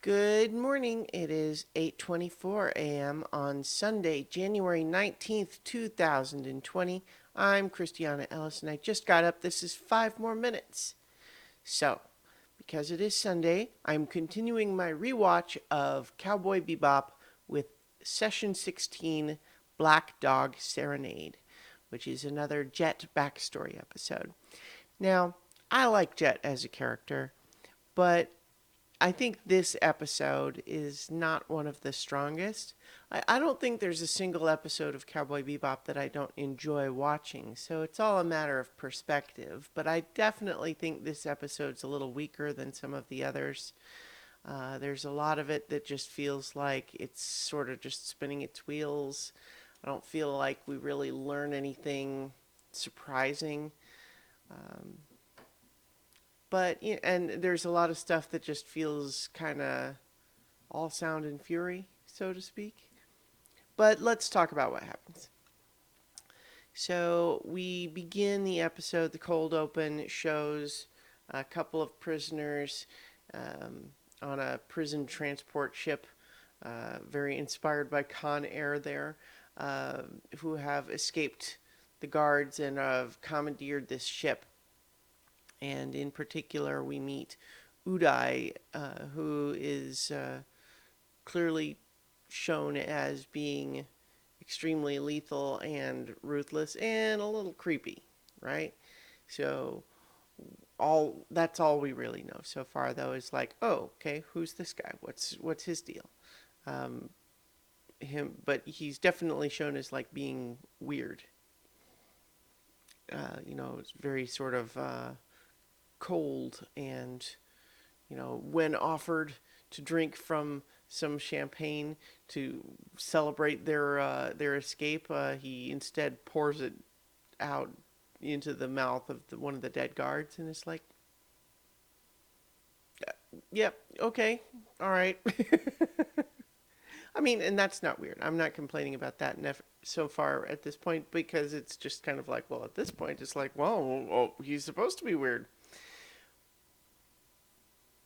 Good morning. It is 8:24 a.m. on Sunday, January 19th, 2020. I'm Christiana Ellis and I just got up. This is 5 more minutes. So, because it is Sunday, I'm continuing my rewatch of Cowboy Bebop with Session 16 Black Dog Serenade, which is another Jet backstory episode. Now, I like Jet as a character, but I think this episode is not one of the strongest. I don't think there's a single episode of Cowboy Bebop that I don't enjoy watching, so it's all a matter of perspective. But I definitely think this episode's a little weaker than some of the others. There's a lot of it that just feels like it's sort of just spinning its wheels. I don't feel like we really learn anything surprising. Um, but and there's a lot of stuff that just feels kind of all sound and fury, so to speak. But let's talk about what happens. So we begin the episode. The cold open shows a couple of prisoners on a prison transport ship, very inspired by Con Air there, who have escaped the guards and have commandeered this ship. And in particular, we meet Uday, who is clearly shown as being extremely lethal and ruthless and a little creepy, right? So all that's all we really know so far, though, is like, oh, okay, who's this guy? What's his deal? Um, but he's definitely shown as like being weird. It's very sort of cold and when offered to drink from some champagne to celebrate their escape, he instead pours it out into the mouth of one of the dead guards, and it's like, yep, okay, all right. I mean, and that's not weird. I'm not complaining about that so far at this point because it's just kind of like, well, at this point, it's like, well, oh, he's supposed to be weird.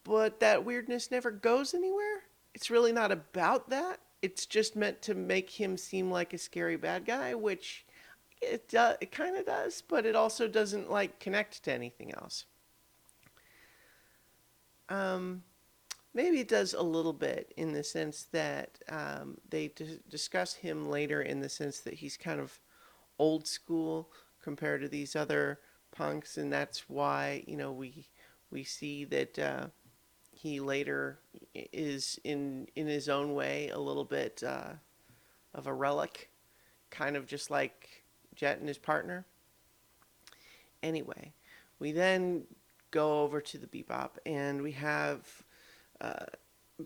But that weirdness never goes anywhere. It's really not about that. It's just meant to make him seem like a scary bad guy, which it kind of does, but it also doesn't like connect to anything else. Um, Maybe it does a little bit in the sense that they discuss him later in the sense that he's kind of old school compared to these other punks, and that's why we see that he later is in his own way a little bit of a relic, kind of just like Jet and his partner. Anyway, we then go over to the Bebop, and we have uh,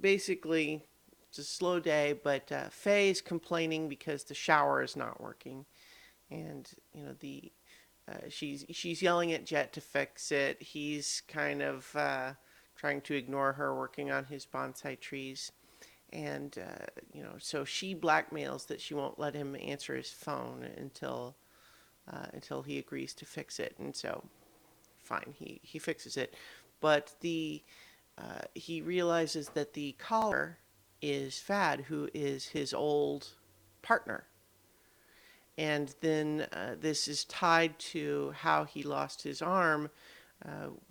basically it's a slow day, but Faye is complaining because the shower is not working, and the she's yelling at Jet to fix it. He's kind of trying to ignore her, working on his bonsai trees, and so she blackmails that she won't let him answer his phone until he agrees to fix it. And so, fine, he fixes it, but the he realizes that the caller is Fad, who is his old partner. And then this is tied to how he lost his arm.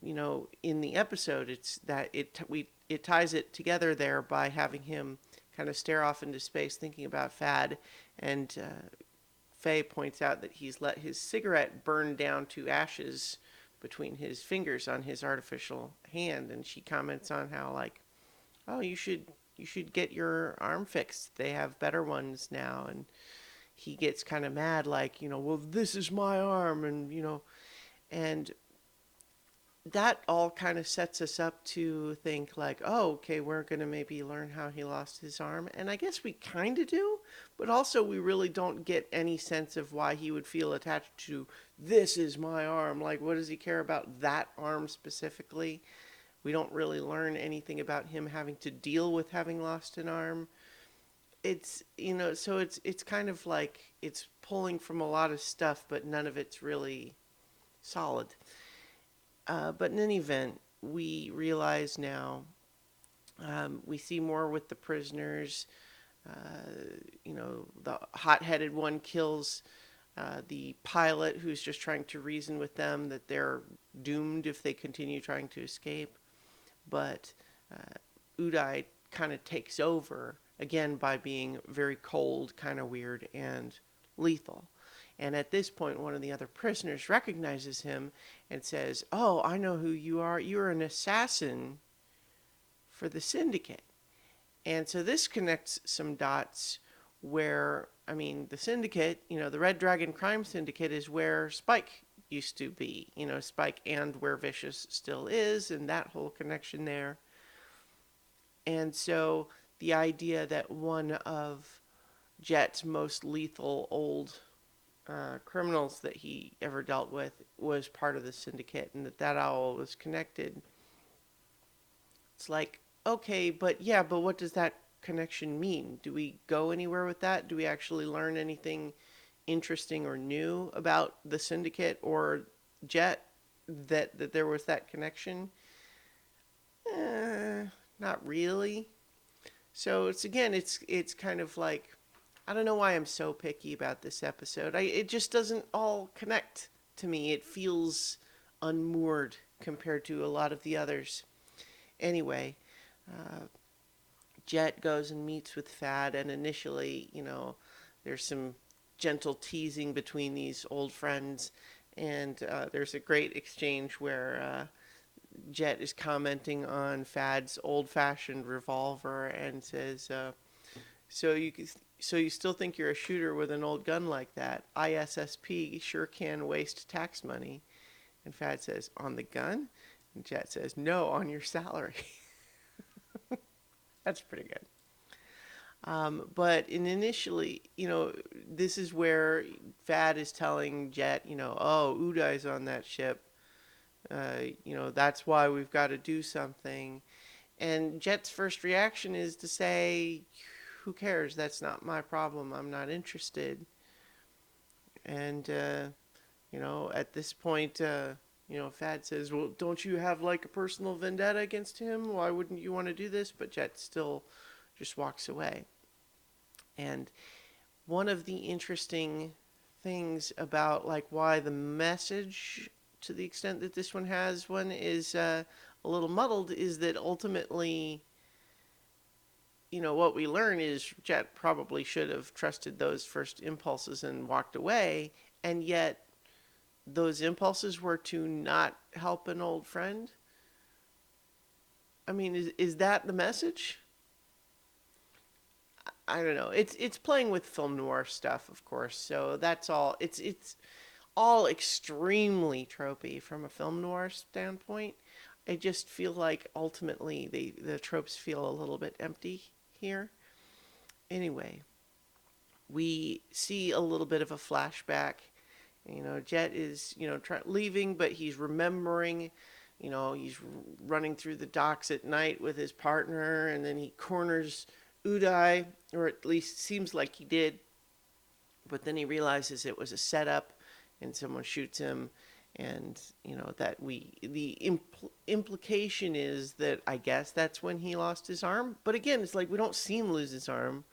In the episode, it's that it ties it together there by having him kind of stare off into space, thinking about Fad, and Faye points out that he's let his cigarette burn down to ashes between his fingers on his artificial hand, and she comments on how like, oh, you should get your arm fixed. They have better ones now, and he gets kind of mad, like, well, this is my arm, and that all kind of sets us up to think like, oh, okay, we're going to maybe learn how he lost his arm. And I guess we kind of do, but also we really don't get any sense of why he would feel attached to this is my arm. Like, what does he care about that arm specifically? We don't really learn anything about him having to deal with having lost an arm. So it's kind of like it's pulling from a lot of stuff, but none of it's really solid. But in any event, we realize now We see more with the prisoners. The hot-headed one kills the pilot who's just trying to reason with them that they're doomed if they continue trying to escape. But Uday kind of takes over again by being very cold, kind of weird, and lethal. And at this point, one of the other prisoners recognizes him and says, "Oh, I know who you are. You're an assassin for the syndicate." And so this connects some dots where, I mean, the syndicate, the Red Dragon Crime Syndicate is where Spike used to be, Spike and where Vicious still is, and that whole connection there. And so the idea that one of Jet's most lethal old criminals that he ever dealt with was part of the syndicate, and that all was connected. It's like, okay, but what does that connection mean? Do we go anywhere with that? Do we actually learn anything interesting or new about the syndicate or Jet that there was that connection? Not really. So it's kind of like, I don't know why I'm so picky about this episode. It just doesn't all connect to me. It feels unmoored compared to a lot of the others. Anyway, uh, Jet goes and meets with Fad, and initially, there's some gentle teasing between these old friends, and there's a great exchange where Jet is commenting on Fad's old-fashioned revolver and says, "So you still think you're a shooter with an old gun like that? ISSP sure can waste tax money." And Fad says, "On the gun?" And Jet says, "No, on your salary." That's pretty good. But initially, this is where Fad is telling Jet, "Oh, Udai's on that ship. That's why we've got to do something." And Jet's first reaction is to say, "Who cares? That's not my problem. I'm not interested." And, at this point, Fad says, "Well, don't you have like a personal vendetta against him? Why wouldn't you want to do this?" But Jet still just walks away. And one of the interesting things about like why the message, to the extent that this one has one, is a little muddled, is that ultimately, what we learn is Jet probably should have trusted those first impulses and walked away, and yet those impulses were to not help an old friend. I mean, is that the message? I don't know. It's playing with film noir stuff, of course. So that's all. It's all extremely tropey from a film noir standpoint. I just feel like ultimately the tropes feel a little bit empty here. Anyway, we see a little bit of a flashback. Jet is leaving, but he's remembering. He's running through the docks at night with his partner, and then he corners Uday, or at least seems like he did. But then he realizes it was a setup, and someone shoots him, and that implication is that I guess that's when he lost his arm. But again, it's like we don't see him lose his arm.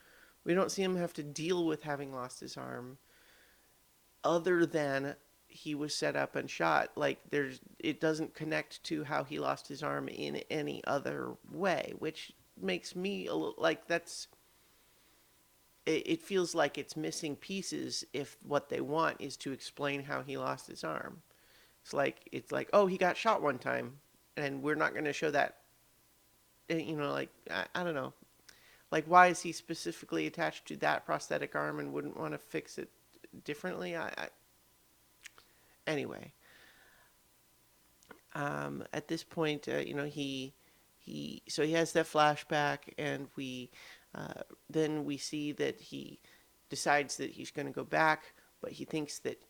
We don't see him have to deal with having lost his arm, other than he was set up and shot. Like it doesn't connect to how he lost his arm in any other way, which makes me a little like it feels like it's missing pieces if what they want is to explain how he lost his arm. It's like, oh, he got shot one time, and we're not going to show that. I don't know. Like, why is he specifically attached to that prosthetic arm and wouldn't want to fix it differently? Anyway, at this point, he has that flashback, and then we see that he decides that he's going to go back, but he thinks that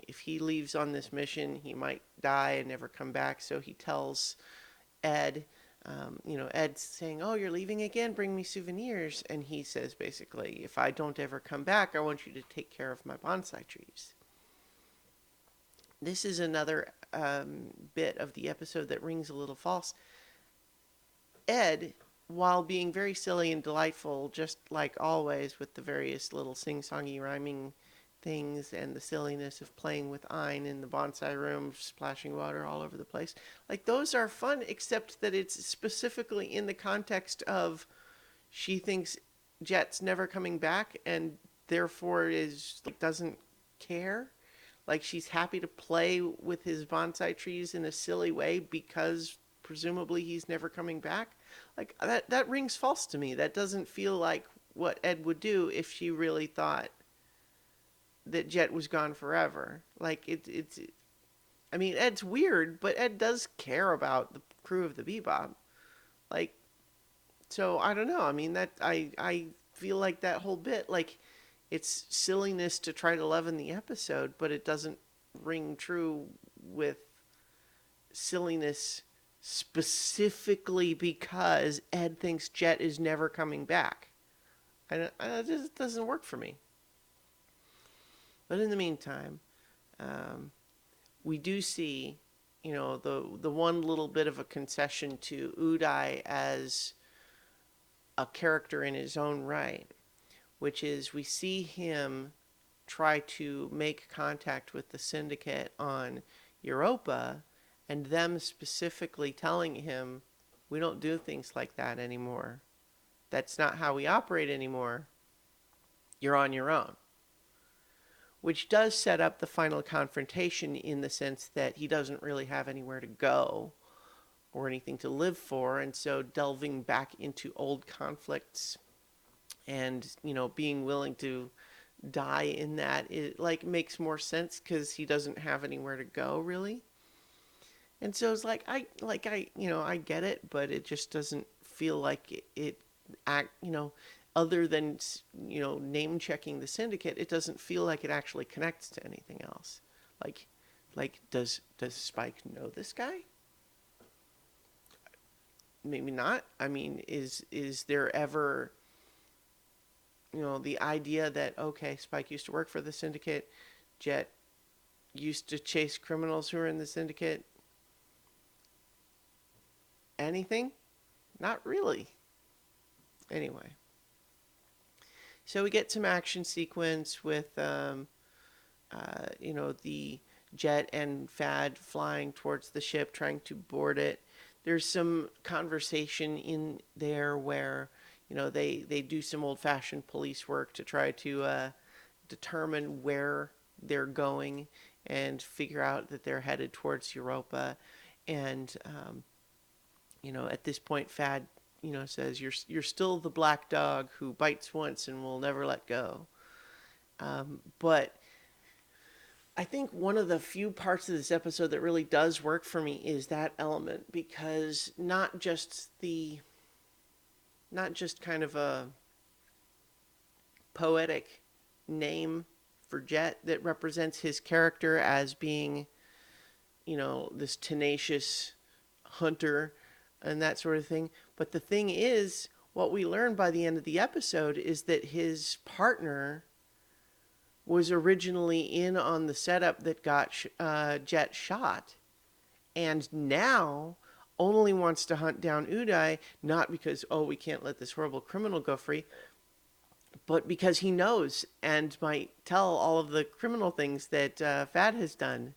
if he leaves on this mission, he might die and never come back. So he tells Ed, Ed's saying, "Oh, you're leaving again? Bring me souvenirs." And he says basically, "If I don't ever come back, I want you to take care of my bonsai trees." This is another bit of the episode that rings a little false. Ed while being very silly and delightful, just like always, with the various little sing-songy rhyming things and the silliness of playing with Ein in the bonsai room, splashing water all over the place. Like, those are fun, except that it's specifically in the context of she thinks Jet's never coming back and therefore is like doesn't care. Like, she's happy to play with his bonsai trees in a silly way because presumably he's never coming back. Like, that rings false to me. That doesn't feel like what Ed would do if she really thought that Jet was gone forever. Like, it's I mean, Ed's weird, but Ed does care about the crew of the Bebop. Like, so I don't know. I mean, that I feel like that whole bit, like, it's silliness to try to leaven the episode, but it doesn't ring true with silliness specifically because Ed thinks Jet is never coming back. It just doesn't work for me. But in the meantime, um, we do see, the one little bit of a concession to Uday as a character in his own right, which is we see him try to make contact with the syndicate on Europa, and them specifically telling him, we don't do things like that anymore. That's not how we operate anymore. You're on your own. Which does set up the final confrontation in the sense that he doesn't really have anywhere to go or anything to live for, and so delving back into old conflicts and, being willing to die in that, it like makes more sense because he doesn't have anywhere to go really. And so it's like I get it, but it just doesn't feel like it act other than name checking the syndicate, it doesn't feel like it actually connects to anything else. Like does Spike know this guy? Maybe not. I mean, is there ever the idea that, okay, Spike used to work for the syndicate, Jet used to chase criminals who are in the syndicate? Anything? Not really. Anyway. So we get some action sequence with, the Jet and Fad flying towards the ship, trying to board it. There's some conversation in there where, they do some old-fashioned police work to try to determine where they're going and figure out that they're headed towards Europa. And, at this point, Fad says, you're still the black dog who bites once and will never let go. But I think one of the few parts of this episode that really does work for me is that element, because not just kind of a poetic name for Jet that represents his character as being, this tenacious hunter and that sort of thing. But the thing is, what we learn by the end of the episode is that his partner was originally in on the setup that got Jet shot, and now only wants to hunt down Uday, not because, we can't let this horrible criminal go free, but because he knows and might tell all of the criminal things that Fad has done.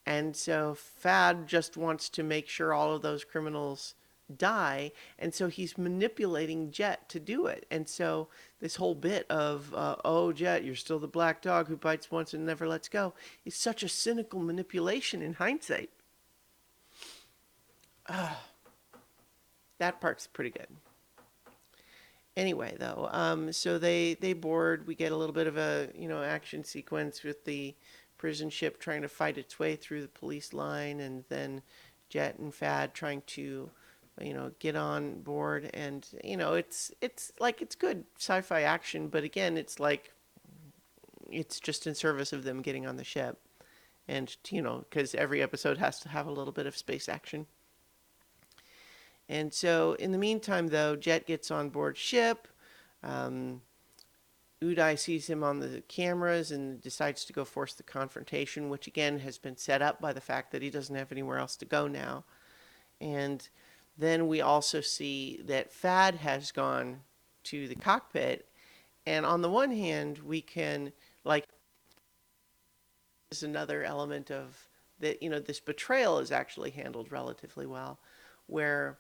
And so Fad just wants to make sure all of those criminals die, and so he's manipulating Jet to do it. And so this whole bit of, Jet, you're still the black dog who bites once and never lets go, is such a cynical manipulation in hindsight. That part's pretty good. Anyway, though, so they board. We get a little bit of a action sequence with the prison ship trying to fight its way through the police line, and then Jet and Fad trying to get on board. And it's good sci-fi action, but again, it's like it's just in service of them getting on the ship, and because every episode has to have a little bit of space action. And so in the meantime, though, Jet gets on board ship. Uday sees him on the cameras and decides to go force the confrontation, which again has been set up by the fact that he doesn't have anywhere else to go now. And Then we also see that Fad has gone to the cockpit. And on the one hand, we can, like, is another element of that, this betrayal is actually handled relatively well, where,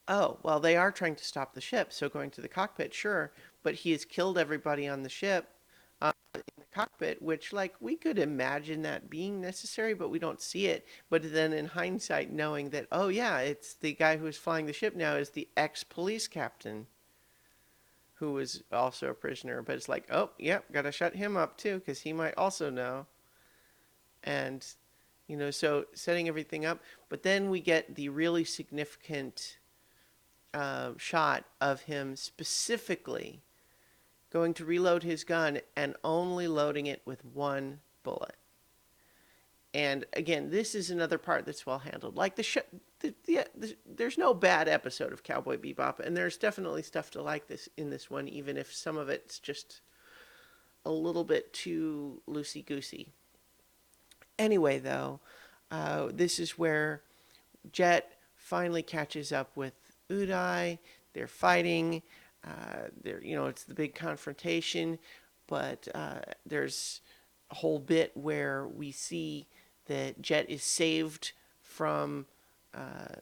oh, well, they are trying to stop the ship, so going to the cockpit, sure, but he has killed everybody on the ship in the cockpit, which, like, we could imagine that being necessary, but we don't see it. But then in hindsight, knowing that, oh, yeah, it's the guy who is flying the ship now is the ex-police captain who was also a prisoner, but it's like, oh, yep, gotta shut him up too, because he might also know. And, so setting everything up. But then we get the really significant shot of him specifically going to reload his gun and only loading it with one bullet. And again, this is another part that's well handled. Like there's no bad episode of Cowboy Bebop, and there's definitely stuff to like this in this one, even if some of it's just a little bit too loosey goosey. Anyway, though, this is where Jet finally catches up with Uday. They're fighting. It's the big confrontation, but there's a whole bit where we see that Jet is from uh,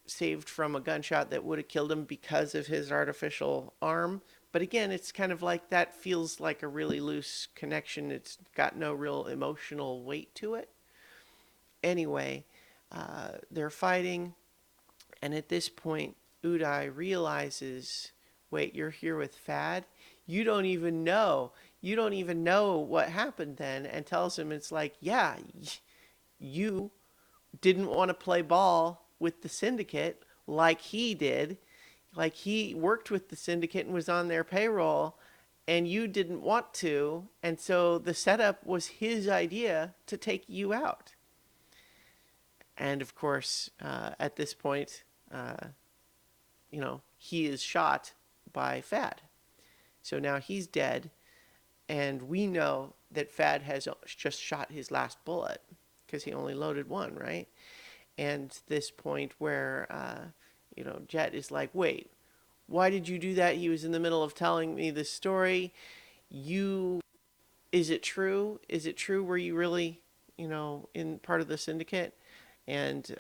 saved from a gunshot that would have killed him because of his artificial arm. But again, it's kind of like that feels like a really loose connection. It's got no real emotional weight to it. Anyway, they're fighting, and at this point, Uday realizes, wait, you're here with Fad? You don't even know. You don't even know what happened then, and tells him it's like, yeah, you didn't want to play ball with the syndicate like he did. Like he worked with the syndicate and was on their payroll, and you didn't want to. And so the setup was his idea to take you out. And of course, at this point, he is shot by Fad. So now he's dead, and we know that Fad has just shot his last bullet because he only loaded one, right? And this point where, Jet is like, wait, why did you do that? He was in the middle of telling me this story. Is it true? Is it true? Were you really, in part of the syndicate? And,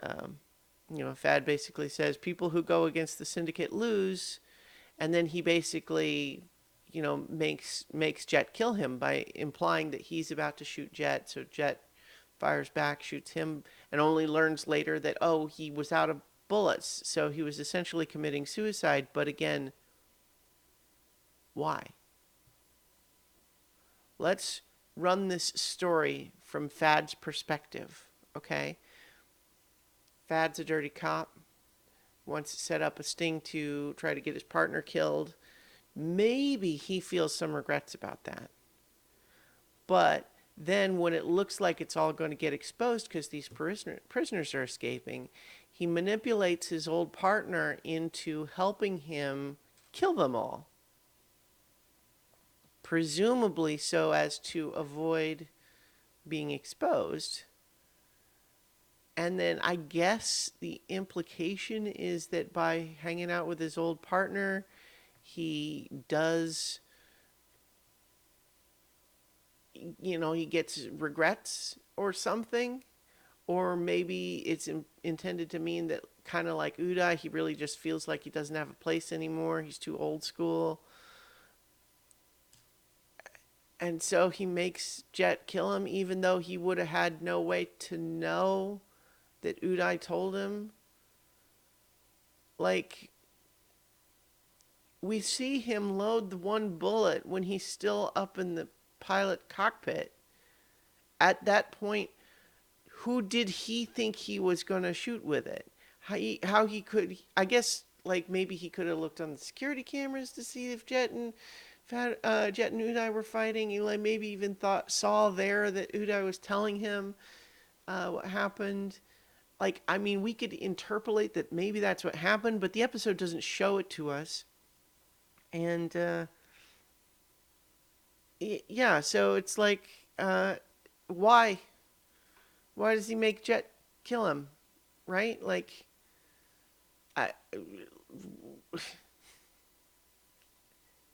Fad basically says people who go against the syndicate lose. And then he basically, makes Jet kill him by implying that he's about to shoot Jet. So Jet fires back, shoots him, and only learns later that, oh, he was out of bullets. So he was essentially committing suicide. But again, why? Let's run this story from Fad's perspective, okay? Fad's a dirty cop, wants to set up a sting to try to get his partner killed. Maybe he feels some regrets about that. But then when it looks like it's all going to get exposed because these prisoners are escaping, he manipulates his old partner into helping him kill them all. Presumably so as to avoid being exposed. And then I guess the implication is that by hanging out with his old partner, he does, he gets regrets or something. Or maybe it's intended to mean that, kind of like Uday, he really just feels like he doesn't have a place anymore. He's too old school. And so he makes Jet kill him, even though he would have had no way to know that Uday told him. Like, we see him load the one bullet when he's still up in the pilot cockpit. At that point, who did he think he was going to shoot with it? How he could, I guess, like maybe he could have looked on the security cameras to see if Jet and Uday were fighting. Maybe even saw there that Uday was telling him what happened. Like, I mean, we could interpolate that maybe that's what happened, but the episode doesn't show it to us. And yeah, so it's like, why? Why does he make Jet kill him? Right? Like, I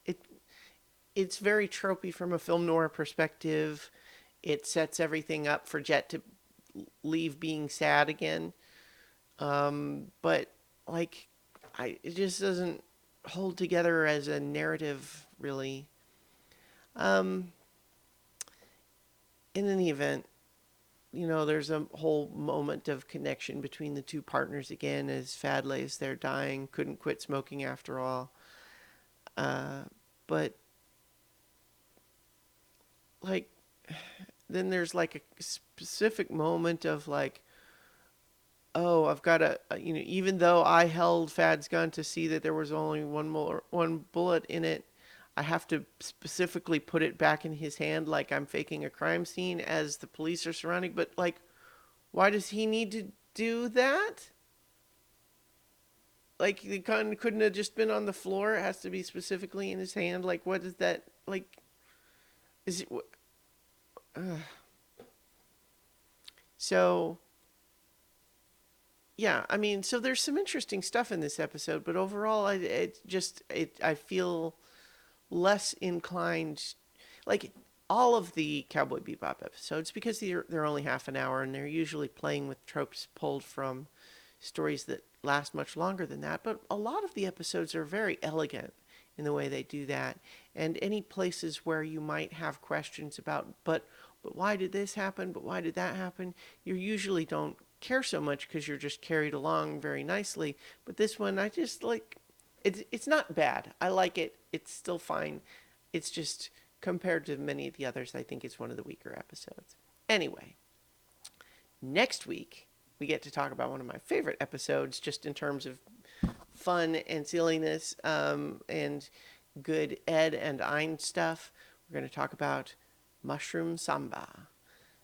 it it's very tropey from a film noir perspective. It sets everything up for Jet to leave being sad again. But like, it just doesn't hold together as a narrative, really. Um, in any event, there's a whole moment of connection between the two partners again as Fad lays there dying, couldn't quit smoking after all. Uh, but like, then there's like a specific moment of like, oh, I've got to, even though I held Fad's gun to see that there was only one bullet in it, I have to specifically put it back in his hand like I'm faking a crime scene as the police are surrounding. But like, why does he need to do that? Like the gun couldn't have just been on the floor. It has to be specifically in his hand. Like, what is that? Like, is it? Uh, so yeah, I mean, so there's some interesting stuff in this episode, but overall, I feel less inclined, like all of the Cowboy Bebop episodes, because they're only half an hour and they're usually playing with tropes pulled from stories that last much longer than that. But a lot of the episodes are very elegant in the way they do that, and any places where you might have questions about, but why did this happen? But why did that happen? You usually don't care so much because you're just carried along very nicely. But this one, I just like. It's not bad. I like it. It's still fine. It's just compared to many of the others, I think it's one of the weaker episodes. Anyway, next week we get to talk about one of my favorite episodes, just in terms of fun and silliness, and good Ed and Ein stuff. We're going to talk about Mushroom Samba.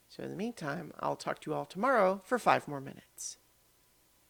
So in the meantime, I'll talk to you all tomorrow for 5 more minutes.